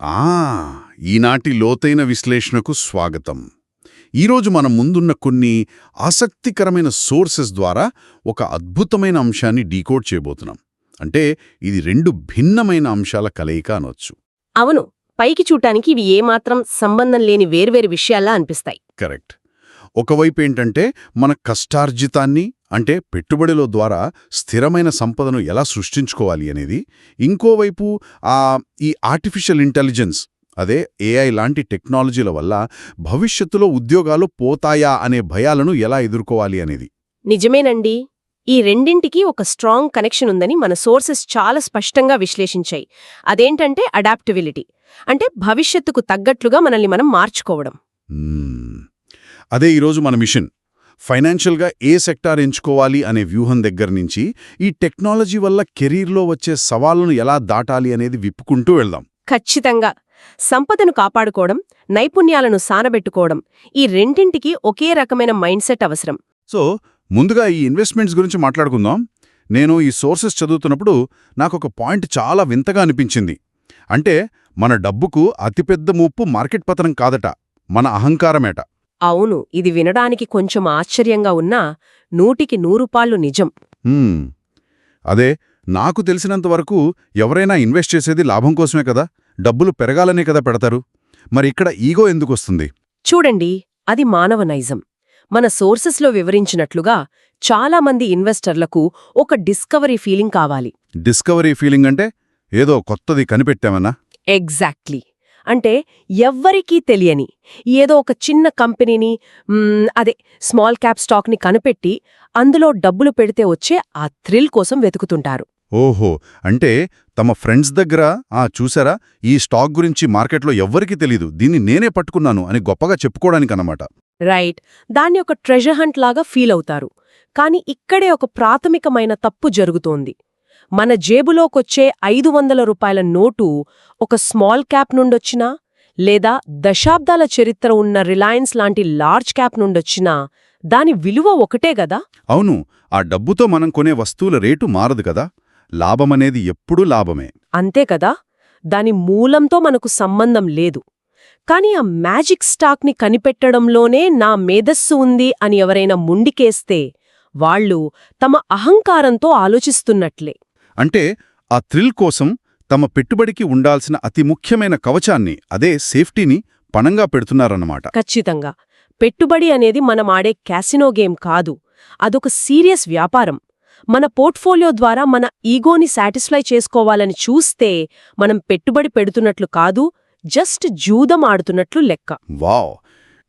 ఆ ఈనాటి లోతైన విశ్లేషణకు స్వాగతం. ఈరోజు మన ముందున్న కొన్ని ఆసక్తికరమైన సోర్సెస్ ద్వారా ఒక అద్భుతమైన అంశాన్ని డీకోడ్ చేయబోతున్నాం. అంటే ఇది రెండు భిన్నమైన అంశాల కలయిక అనొచ్చు. అవును, పైకి చూడటానికి ఇవి ఏమాత్రం సంబంధం లేని వేర్వేరు విషయాల్లా అనిపిస్తాయి. కరెక్ట్. ఒకవైపు ఏంటంటే మన కష్టార్జితాన్ని అంటే పెట్టుబడిలో ద్వారా స్థిరమైన సంపదను ఎలా సృష్టించుకోవాలి అనేది, ఇంకోవైపు ఈ ఆర్టిఫిషియల్ ఇంటెలిజెన్స్ అదే ఏఐ లాంటి టెక్నాలజీల వల్ల భవిష్యత్తులో ఉద్యోగాలు పోతాయా అనే భయాలను ఎలా ఎదుర్కోవాలి అనేది. నిజమేనండి. ఈ రెండింటికి ఒక స్ట్రాంగ్ కనెక్షన్ ఉందని మన సోర్సెస్ చాలా స్పష్టంగా విశ్లేషించాయి. అదేంటంటే అడాప్టబిలిటీ, అంటే భవిష్యత్తుకు తగ్గట్లుగా మనల్ని మనం మార్చుకోవడం. అదే ఈరోజు మన మిషన్. ఫైనాన్షియల్గా ఏ సెక్టార్ ఎంచుకోవాలి అనే వ్యూహం దగ్గర నుంచి ఈ టెక్నాలజీ వల్ల కెరీర్లో వచ్చే సవాళ్లను ఎలా దాటాలి అనేది విప్పుకుంటూ వెళ్దాం. ఖచ్చితంగా. సంపదను కాపాడుకోవడం, నైపుణ్యాలను సానబెట్టుకోవడం, ఈ రెండింటికి ఒకే రకమైన మైండ్ సెట్ అవసరం. సో ముందుగా ఈ ఇన్వెస్ట్మెంట్స్ గురించి మాట్లాడుకుందాం. నేను ఈ సోర్సెస్ చదువుతున్నప్పుడు నాకొక పాయింట్ చాలా వింతగా అనిపించింది. అంటే మన డబ్బుకు అతిపెద్ద ముప్పు మార్కెట్ పతనం కాదట, మన అహంకారమేట. అవును, ఇది వినడానికి కొంచెం ఆశ్చర్యంగా ఉన్నా 100% నిజం. అదే నాకు తెలిసినంతవరకు ఎవరైనా ఇన్వెస్ట్ చేసేది లాభం కోసమే కదా, డబ్బులు పెరగాలనే కదా పెడతారు. మరి ఇక్కడ ఈగో ఎందుకొస్తుంది? చూడండి, అది మానవ నైజం. మన సోర్సెస్లో వివరించినట్లుగా చాలామంది ఇన్వెస్టర్లకు ఒక డిస్కవరీ ఫీలింగ్ కావాలి. డిస్కవరీ ఫీలింగ్ అంటే ఏదో కొత్తది కనిపెట్టామన్నా? ఎగ్జాక్ట్లీ. అంటే ఎవ్వరికీ తెలియని ఏదో ఒక చిన్న కంపెనీని, అదే స్మాల్ క్యాప్ స్టాక్ని కనిపెట్టి అందులో డబ్బులు పెడితే వచ్చే ఆ థ్రిల్ కోసం వెతుకుతుంటారు. ఓహో, అంటే తమ ఫ్రెండ్స్ దగ్గర చూసారా, ఈ స్టాక్ గురించి మార్కెట్లో ఎవ్వరికీ తెలీదు, దీన్ని నేనే పట్టుకున్నాను అని గొప్పగా చెప్పుకోవడానికన్నమాట. రైట్. దాన్ని ఒక ట్రెజర్ హంట్ లాగా ఫీల్ అవుతారు. కాని ఇక్కడే ఒక ప్రాథమికమైన తప్పు జరుగుతోంది. మన జేబులోకొచ్చే 500 రూపాయల నోటు ఒక స్మాల్ క్యాప్ నుండొచ్చినా, లేదా దశాబ్దాల చరిత్ర ఉన్న రిలయన్స్ లాంటి లార్జ్ క్యాప్ నుండొచ్చినా దాని విలువ ఒకటే గదా. అవును, ఆ డబ్బుతో మనం కొనే వస్తువుల రేటు మారదు కదా. లాభమనేది ఎప్పుడూ లాభమే. అంతే కదా. దాని మూలంతో మనకు సంబంధం లేదు. కాని ఆ మ్యాజిక్ స్టాక్ని కనిపెట్టడంలోనే నా మేధస్సు ఉంది అని ఎవరైనా ముండికేస్తే వాళ్ళు తమ అహంకారంతో ఆలోచిస్తున్నట్లే. అంటే ఆ థ్రిల్ కోసం తమ పెట్టుబడికి ఉండాల్సిన అతి ముఖ్యమైన కవచాన్ని, అదే సేఫ్టీని పణంగా పెడుతున్నారన్నమాట. ఖచ్చితంగా. పెట్టుబడి అనేది మనం ఆడే క్యాసినో గేమ్ కాదు, అదొక సీరియస్ వ్యాపారం. మన పోర్ట్ఫోలియో ద్వారా మన ఈగోని సాటిస్ఫై చేసుకోవాలని చూస్తే మనం పెట్టుబడి పెడుతున్నట్లు కాదు, జస్ట్ జూదం ఆడుతున్నట్లు లెక్క. వావ్,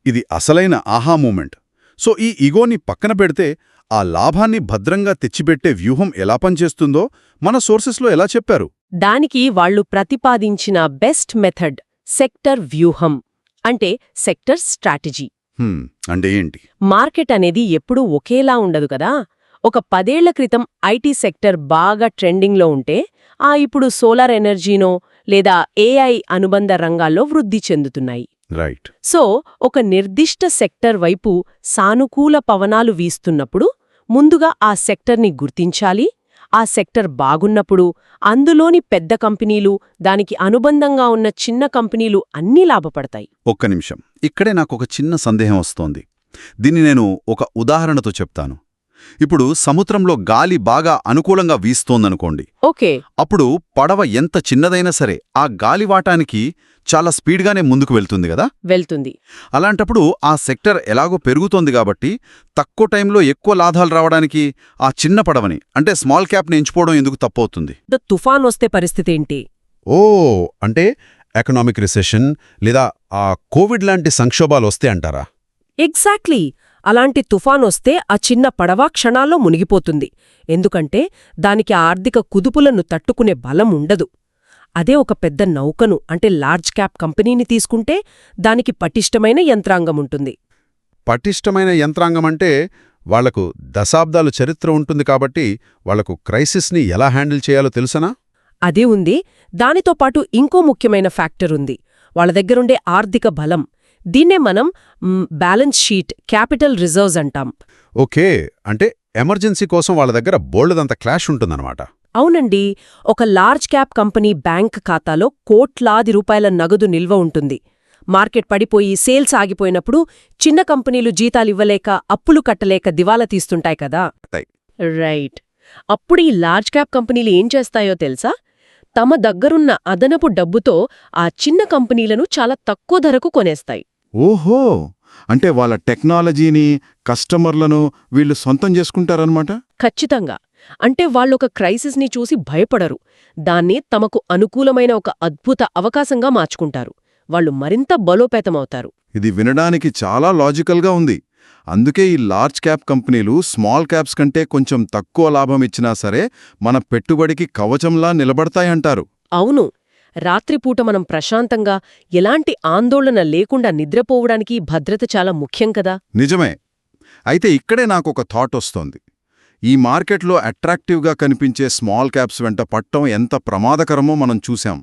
ఇది అసలైన ఆహా మూమెంట్. సో ఈ ఈగోని పక్కన పెడితే ఆ లాభాన్ని భద్రంగా తెచ్చిపెట్టే వ్యూహం ఎలా పనిచేస్తుందో మన సోర్సెస్లో ఎలా చెప్పారు? దానికి వాళ్లు ప్రతిపాదించిన బెస్ట్ మెథడ్ సెక్టర్ వ్యూహం, అంటే సెక్టర్ స్ట్రాటజీ. అంటే ఏంటి? మార్కెట్ అనేది ఎప్పుడూ ఒకేలా ఉండదు కదా. ఒక 10 ఏళ్ల క్రితం ఐటీ సెక్టర్ బాగా ట్రెండింగ్లో ఉంటే ఇప్పుడు సోలార్ ఎనర్జీనో లేదా ఏఐ అనుబంధ రంగాల్లో వృద్ధి చెందుతున్నాయి. రైట్. సో ఒక నిర్దిష్ట సెక్టర్ వైపు సానుకూల పవనాలు వీస్తున్నప్పుడు ముందుగా ఆ సెక్టర్ని గుర్తించాలి. ఆ సెక్టర్ బాగున్నప్పుడు అందులోని పెద్ద కంపెనీలు, దానికి అనుబంధంగా ఉన్న చిన్న కంపెనీలు అన్నీ లాభపడతాయి. ఒక్క నిమిషం, ఇక్కడే నాకొక చిన్న సందేహం వస్తోంది. దీన్ని నేను ఒక ఉదాహరణతో చెప్తాను. ఇప్పుడు సముద్రంలో గాలి బాగా అనుకూలంగా వీస్తోందనుకోండి. ఓకే. అప్పుడు పడవ ఎంత చిన్నదైనా సరే ఆ గాలివాటానికి చాలా స్పీడ్గానే ముందుకు వెళ్తుంది కదా. వెళ్తుంది. అలాంటప్పుడు ఆ సెక్టర్ ఎలాగో పెరుగుతోంది కాబట్టి తక్కువ టైంలో ఎక్కువ లాభాలు రావడానికి ఆ చిన్న పడవని, అంటే స్మాల్ క్యాప్ని ఎంచుకోవడం ఎందుకు తప్పవుతుంది? తుఫాన్ వస్తే పరిస్థితి ఏంటి? అంటే ఎకనామిక్ రిసెషన్ లేదా ఆ కోవిడ్ లాంటి సంక్షోభాలు వస్తే అంటారా? ఎగ్జాక్ట్లీ. అలాంటి తుఫానొస్తే ఆ చిన్న పడవ క్షణాల్లో మునిగిపోతుంది. ఎందుకంటే దానికి ఆర్థిక కుదుపులను తట్టుకునే బలం ఉండదు. అదే ఒక పెద్ద నౌకను, అంటే లార్జ్ క్యాప్ కంపెనీని తీసుకుంటే దానికి పటిష్టమైన యంత్రాంగముంటుంది. పటిష్టమైన యంత్రాంగమంటే వాళ్లకు దశాబ్దాలు చరిత్ర ఉంటుంది కాబట్టి వాళ్లకు క్రైసిస్ని ఎలా హ్యాండిల్ చేయాలో తెలుసనా? అదే ఉంది. దానితో పాటు ఇంకో ముఖ్యమైన ఫ్యాక్టర్ ఉంది, వాళ్ళ దగ్గరుండే ఆర్థిక బలం. దీన్నే మనం బ్యాలెన్స్ షీట్, క్యాపిటల్ రిజర్వ్స్ అంటాం. ఓకే, అంటే ఎమర్జెన్సీ కోసం వాళ్ళ దగ్గర బోల్డదంత క్లాష్ ఉంటుందన్నమాట. అవునండి. ఒక లార్జ్ క్యాప్ కంపెనీ బ్యాంక్ ఖాతాలో కోట్లాది రూపాయల నగదు నిల్వ ఉంటుంది. మార్కెట్ పడిపోయి సేల్స్ ఆగిపోయినప్పుడు చిన్న కంపెనీలు జీతాలివ్వలేక అప్పులు కట్టలేక దివాలా తీస్తుంటాయి కదా. రైట్. అప్పుడు ఈ లార్జ్ క్యాప్ కంపెనీలు ఏం చేస్తాయో తెలుసా? తమ దగ్గరున్న అదనపు డబ్బుతో ఆ చిన్న కంపెనీలను చాలా తక్కువ ధరకు కొనేస్తాయి. ఓహో, అంటే వాళ్ళ టెక్నాలజీని, కస్టమర్లను వీళ్ళు సొంతం చేసుకుంటారనమాట. ఖచ్చితంగా. అంటే వాళ్ళొక క్రైసిస్ని చూసి భయపడరు. దాన్ని తమకు అనుకూలమైన ఒక అద్భుత అవకాశంగా మార్చుకుంటారు. వాళ్ళు మరింత బలోపేతమవుతారు. ఇది వినడానికి చాలా లాజికల్గా ఉంది. అందుకే ఈ లార్జ్ క్యాప్ కంపెనీలు స్మాల్ క్యాప్స్ కంటే కొంచెం తక్కువ లాభం ఇచ్చినా సరే మన పెట్టుబడికి కవచంలా నిలబడతాయంటారు. అవును. రాత్రిపూట మనం ప్రశాంతంగా ఎలాంటి ఆందోళన లేకుండా నిద్రపోవడానికి భద్రత చాలా ముఖ్యం కదా. నిజమే. అయితే ఇక్కడే నాకొక థాట్ వస్తోంది. ఈ మార్కెట్లో అట్రాక్టివ్గా కనిపించే స్మాల్ క్యాప్స్ వెంట పట్టం ఎంత ప్రమాదకరమో మనం చూశాం.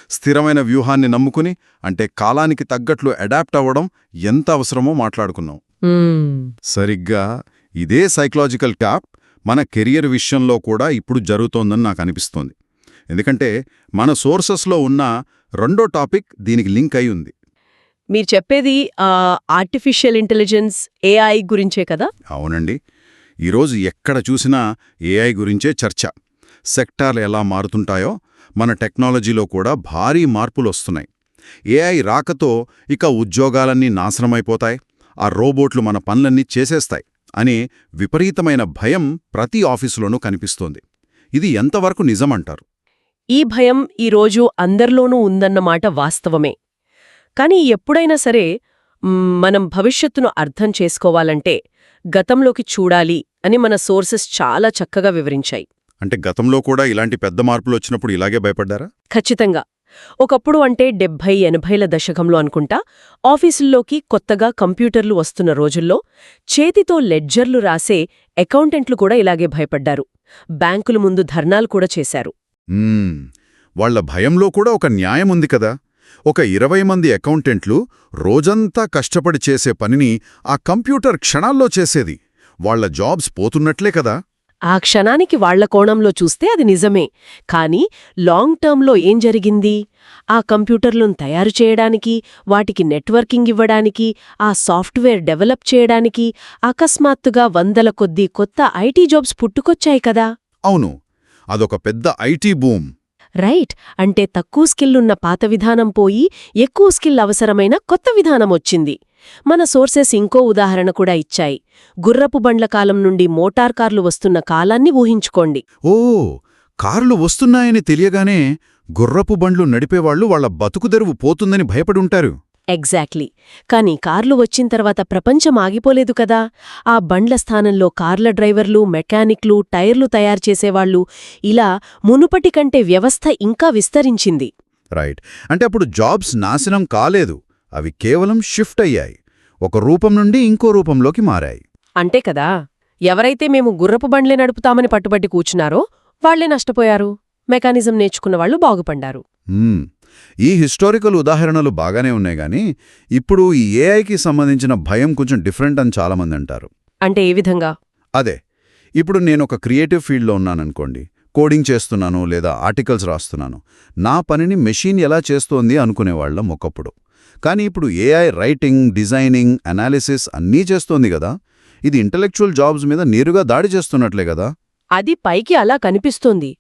స్థిరమైన వ్యూహాన్ని నమ్ముకుని, అంటే కాలానికి తగ్గట్లు అడాప్ట్ అవ్వడం ఎంత అవసరమో మాట్లాడుకున్నాం. సరిగ్గా ఇదే సైకలాజికల్ ట్యాప్ మన కెరియర్ విషయంలో కూడా ఇప్పుడు జరుగుతోందని నాకు అనిపిస్తోంది. ఎందుకంటే మన సోర్సెస్లో ఉన్న రెండో టాపిక్ దీనికి లింక్ అయి ఉంది. మీరు చెప్పేది ఆర్టిఫిషియల్ ఇంటెలిజెన్స్, ఏఐ గురించే కదా? అవునండి. ఈరోజు ఎక్కడ చూసినా ఏఐ గురించే చర్చ. సెక్టార్లు ఎలా మారుతుంటాయో మన టెక్నాలజీలో కూడా భారీ మార్పులొస్తున్నాయి. ఏఐ రాకతో ఇక ఉద్యోగాలన్నీ నాశనమైపోతాయి, ఆ రోబోట్లు మన పనులన్నీ చేసేస్తాయి అనే విపరీతమైన భయం ప్రతి ఆఫీసులోనూ కనిపిస్తోంది. ఇది ఎంతవరకు నిజమంటారు? ఈ భయం ఈరోజు అందరిలోనూ ఉందన్నమాట వాస్తవమే. కానీ ఎప్పుడైనా సరే మనం భవిష్యత్తును అర్థం చేసుకోవాలంటే గతంలోకి చూడాలి అని మన సోర్సెస్ చాలా చక్కగా వివరించాయి. అంటే గతంలో కూడా ఇలాంటి పెద్ద మార్పులు వచ్చినప్పుడు ఇలాగే భయపడ్డారా? ఖచ్చితంగా. ఒకప్పుడు అంటే 70-80ల దశకంలో అనుకుంటా, ఆఫీసుల్లోకి కొత్తగా కంప్యూటర్లు వస్తున్న రోజుల్లో చేతితో లెడ్జర్లు రాసే అకౌంటెంట్లు కూడా ఇలాగే భయపడ్డారు. బ్యాంకుల ముందు ధర్నాలు కూడా చేశారు. వాళ్ల భయంలో కూడా ఒక న్యాయం ఉంది కదా. ఒక 20 మంది అకౌంటెంట్లు రోజంతా కష్టపడి చేసే పనిని ఆ కంప్యూటర్ క్షణాల్లో చేసేది. వాళ్ల జాబ్స్ పోతున్నట్లే కదా. ఆ క్షణానికి వాళ్ల కోణంలో చూస్తే అది నిజమే. కానీ లాంగ్ టర్మ్లో ఏం జరిగింది? ఆ కంప్యూటర్లను తయారు చేయడానికి, వాటికి నెట్వర్కింగ్ ఇవ్వడానికి, ఆ సాఫ్ట్వేర్ డెవలప్ చేయడానికి అకస్మాత్తుగా వందల కొద్దీ కొత్త ఐటీ జాబ్స్ పుట్టుకొచ్చాయి కదా. అవును, అదొక పెద్ద ఐటీ బూమ్. రైట్. అంటే తక్కువ స్కిల్లున్న పాత విధానం పోయి ఎక్కువ స్కిల్ అవసరమైన కొత్త విధానం వచ్చింది. మన సోర్సెస్ ఇంకో ఉదాహరణ కూడా ఇచ్చాయి. గుర్రపు బండ్ల కాలం నుండి మోటార్ కార్లు వస్తున్న కాలాన్ని ఊహించుకోండి. ఓ, కార్లు వస్తున్నాయని తెలియగానే గుర్రపు బండ్లు నడిపేవాళ్లు వాళ్ల బతుకుదెరువు పోతుందని భయపడుంటారు. ఎగ్జాక్ట్లీ. కానీ కార్లు వచ్చిన తర్వాత ప్రపంచం ఆగిపోలేదు కదా. ఆ బండ్ల స్థానంలో కార్ల డ్రైవర్లు, మెకానిక్లు, టైర్లు తయారు చేసేవాళ్లు, ఇలా మునుపటి కంటే వ్యవస్థ ఇంకా విస్తరించింది. రైట్. అంటే అప్పుడు జాబ్స్ నాశనం కాలేదు, అవి కేవలం షిఫ్ట్ అయ్యాయి, ఒక రూపం నుండి ఇంకో రూపంలోకి మారాయి. అంతే కదా. ఎవరైతే మేము గుర్రపు బండ్లే నడుపుతామని పట్టుబట్టి కూర్చున్నారో వాళ్లే నష్టపోయారు. మెకానిజం నేర్చుకున్న వాళ్లు బాగుపడ్డారు. ఈ హిస్టారికల్ ఉదాహరణలు బాగానే ఉన్నాయి గానీ ఇప్పుడు ఈ ఏఐకి సంబంధించిన భయం కొంచెం డిఫరెంట్ అని చాలామంది అంటారు. అంటే ఏ విధంగా? అదే, ఇప్పుడు నేనొక క్రియేటివ్ ఫీల్డ్లో ఉన్నాననుకోండి, కోడింగ్ చేస్తున్నాను లేదా ఆర్టికల్స్ రాస్తున్నాను. నా పనిని మెషీన్ ఎలా చేస్తోంది అనుకునేవాళ్లం ఒకప్పుడు. కానీ ఇప్పుడు ఏఐ రైటింగ్, డిజైనింగ్, అనాలిసిస్ అన్నీ చేస్తోంది కదా. ఇది ఇంటలెక్చువల్ జాబ్స్ మీద నేరుగా దాడి చేస్తున్నట్లే కదా. అది పైకి అలా కనిపిస్తోంది.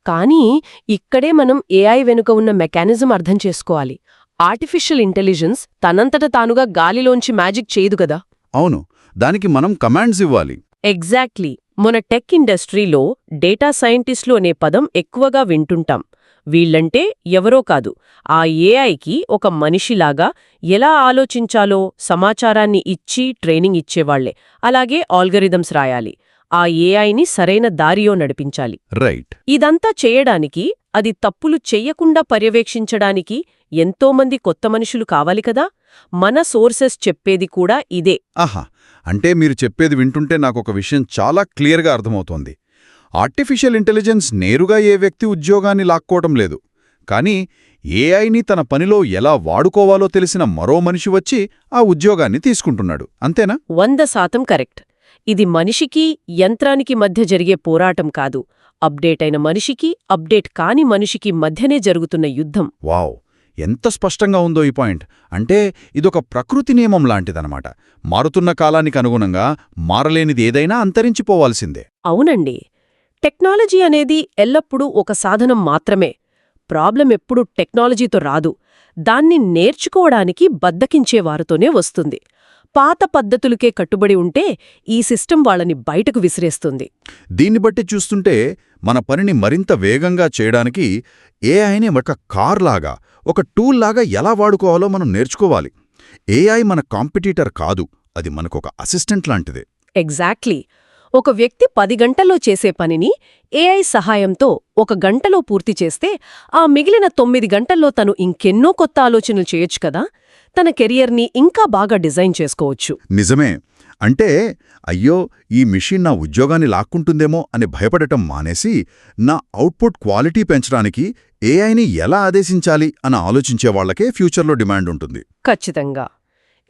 కానీ ఇక్కడే మనం ఏఐ వెనుక ఉన్న మెకానిజం అర్థం చేసుకోవాలి. ఆర్టిఫిషియల్ ఇంటెలిజెన్స్ తనంతట తానుగా గాలిలోంచి మ్యాజిక్ చేయదు కదా. అవును, దానికి మనం కమాండ్స్ ఇవ్వాలి. ఎగ్జాక్ట్లీ. మన టెక్ ఇండస్ట్రీలో డేటా సైంటిస్టులు అనే పదం ఎక్కువగా వింటుంటాం. వీళ్లంటే ఎవరో కాదు, ఆ ఏఐకి ఒక మనిషిలాగా ఎలా ఆలోచించాలో సమాచారాన్ని ఇచ్చి ట్రైనింగ్ ఇచ్చేవాళ్లే. అలాగే ఆల్గరిథమ్స్ రాయాలి, ఆ ఏఐని సరైన దారిలో నడిపించాలి. రైట్. ఇదంతా చేయడానికి, అది తప్పులు చెయ్యకుండా పర్యవేక్షించడానికి ఎంతోమంది కొత్త మనుషులు కావాలి కదా. మన సోర్సెస్ చెప్పేది కూడా ఇదే. ఆహా, అంటే మీరు చెప్పేది వింటుంటే నాకొక విషయం చాలా క్లియర్గా అర్థమవుతోంది. ఆర్టిఫిషియల్ ఇంటెలిజెన్స్ నేరుగా ఏ వ్యక్తి ఉద్యోగాన్ని లాక్కోవటం లేదు, కానీ ఏఐని తన పనిలో ఎలా వాడుకోవాలో తెలిసిన మరో మనిషి వచ్చి ఆ ఉద్యోగాన్ని తీసుకుంటున్నాడు. అంతేనా? 100% కరెక్ట్. ఇది మనిషికి యంత్రానికి మధ్య జరిగే పోరాటం కాదు, అప్డేట్ అయిన మనిషికి అప్డేట్ కాని మనిషికి మధ్యనే జరుగుతున్న యుద్ధం. వావ్, ఎంత స్పష్టంగా ఉందో ఈ పాయింట్. అంటే ఇదొక ప్రకృతి నియమం లాంటిదనమాట. మారుతున్న కాలానికి అనుగుణంగా మారలేనిది ఏదైనా అంతరించిపోవాల్సిందే. అవునండి. టెక్నాలజీ అనేది ఎల్లప్పుడూ ఒక సాధనం మాత్రమే. ప్రాబ్లం ఎప్పుడూ టెక్నాలజీతో రాదు, దాన్ని నేర్చుకోవడానికి బద్దకించేవారితోనే వస్తుంది. పాత పద్ధతులకే కట్టుబడి ఉంటే ఈ సిస్టమ్ వాళ్ళని బయటకు విసిరేస్తుంది. దీన్ని బట్టి చూస్తుంటే మన పనిని మరింత వేగంగా చేయడానికి ఏఐని ఒక కార్లాగా, ఒక టూల్లాగా ఎలా వాడుకోవాలో మనం నేర్చుకోవాలి. ఏఐ మన కాంపిటీటర్ కాదు, అది మనకొక అసిస్టెంట్ లాంటిదే. ఎగ్జాక్ట్లీ. ఒక వ్యక్తి 10 గంటల్లో చేసే పనిని ఏఐ సహాయంతో 1 గంటలో పూర్తి చేస్తే ఆ మిగిలిన 9 గంటల్లో తను ఇంకెన్నో కొత్త ఆలోచనలు చేయొచ్చు కదా. తన కెరియర్ని ఇంకా బాగా డిజైన్ చేసుకోవచ్చు. నిజమే. అంటే అయ్యో, ఈ మిషన్ నా ఉద్యోగాన్ని లాక్కుంటుందేమో అని భయపడటం మానేసి, నా అవుట్పుట్ క్వాలిటీ పెంచడానికి ఏఐని ఎలా ఆదేశించాలి అని ఆలోచించేవాళ్లకే ఫ్యూచర్లో డిమాండ్ ఉంటుంది. ఖచ్చితంగా.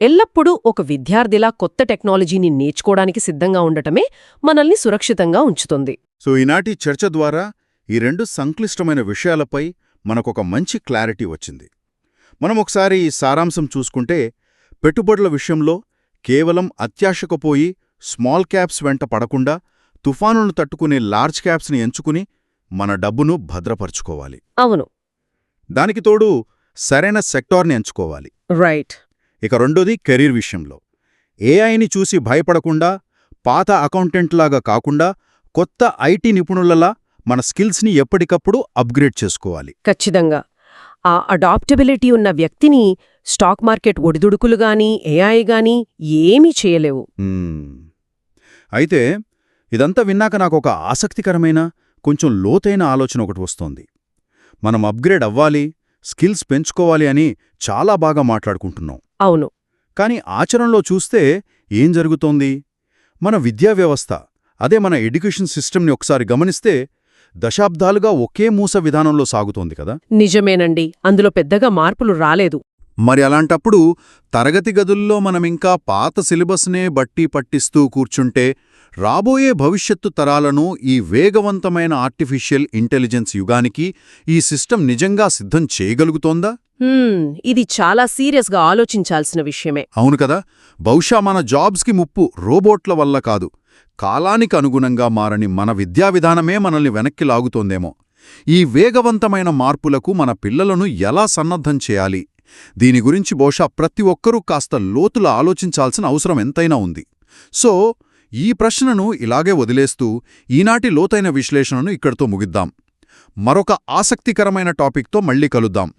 ఎల్లప్పుడూ ఒక విద్యార్థిలా కొత్త టెక్నాలజీని నేర్చుకోవడానికి సిద్ధంగా ఉండటమే మనల్ని సురక్షితంగా ఉంచుతుంది. సో ఈనాటి చర్చ ద్వారా ఈ 2 సంక్లిష్టమైన విషయాలపై మనకొక మంచి క్లారిటీ వచ్చింది. మనం ఒకసారి ఈ సారాంశం చూసుకుంటే, పెట్టుబడుల విషయంలో కేవలం అత్యాశకు పోయి స్మాల్ క్యాప్స్ వెంట పడకుండా తుఫానులను తట్టుకునే లార్జ్ క్యాప్స్ని ఎంచుకుని మన డబ్బును భద్రపరుచుకోవాలి. అవును. దానికి తోడు సరైన సెక్టార్ని ఎంచుకోవాలి. రైట్. ఇక రెండోది కెరీర్ విషయంలో ఏఐని చూసి భయపడకుండా, పాత అకౌంటెంట్లాగా కాకుండా కొత్త ఐటీ నిపుణులలా మన స్కిల్స్ని ఎప్పటికప్పుడు అప్గ్రేడ్ చేసుకోవాలి. ఖచ్చితంగా. ఆ అడాప్టబిలిటీ ఉన్న వ్యక్తిని స్టాక్ మార్కెట్ ఒడిదుడుకులుగాని ఏఐ గాని ఏమీ చేయలేవు. అయితే ఇదంతా విన్నాక నాకొక ఆసక్తికరమైన, కొంచెం లోతైన ఆలోచన ఒకటి వస్తోంది. మనం అప్గ్రేడ్ అవ్వాలి, స్కిల్స్ పెంచుకోవాలి అని చాలా బాగా మాట్లాడుకుంటున్నాం. అవును. కాని ఆచరణలో చూస్తే ఏం జరుగుతోంది? మన విద్యా వ్యవస్థ, అదే మన ఎడ్యుకేషన్ సిస్టమ్ని ఒకసారి గమనిస్తే దశాబ్దాలుగా ఒకే మూస విధానంలో సాగుతోంది కదా. నిజమేనండి. అందులో పెద్దగా మార్పులు రాలేదు. మరి అలాంటప్పుడు తరగతి గదుల్లో మనమింకా పాత సిలబస్నే బట్టి పట్టిస్తూ కూర్చుంటే రాబోయే భవిష్యత్తు తరాలను ఈ వేగవంతమైన ఆర్టిఫిషియల్ ఇంటెలిజెన్స్ యుగానికి ఈ సిస్టమ్ నిజంగా సిద్ధం చేయగలుగుతోందా? ఇది చాలా సీరియస్గా ఆలోచించాల్సిన విషయమే. అవును కదా. బహుశా మన జాబ్స్కి ముప్పు రోబోట్ల వల్ల కాదు, కాలానికి అనుగుణంగా మారని మన విద్యా విధానమే మనల్ని వెనక్కి లాగుతోందేమో. ఈ వేగవంతమైన మార్పులకు మన పిల్లలను ఎలా సన్నద్ధం చేయాలి? దీని గురించి బహుశా ప్రతి ఒక్కరూ కాస్త లోతులా ఆలోచించాల్సిన అవసరం ఎంతైనా ఉంది. సో ఈ ప్రశ్నను ఇలాగే వదిలేస్తూ ఈనాటి లోతైన విశ్లేషణను ఇక్కడితో ముగిద్దాం. మరొక ఆసక్తికరమైన టాపిక్తో మళ్ళీ కలుద్దాం.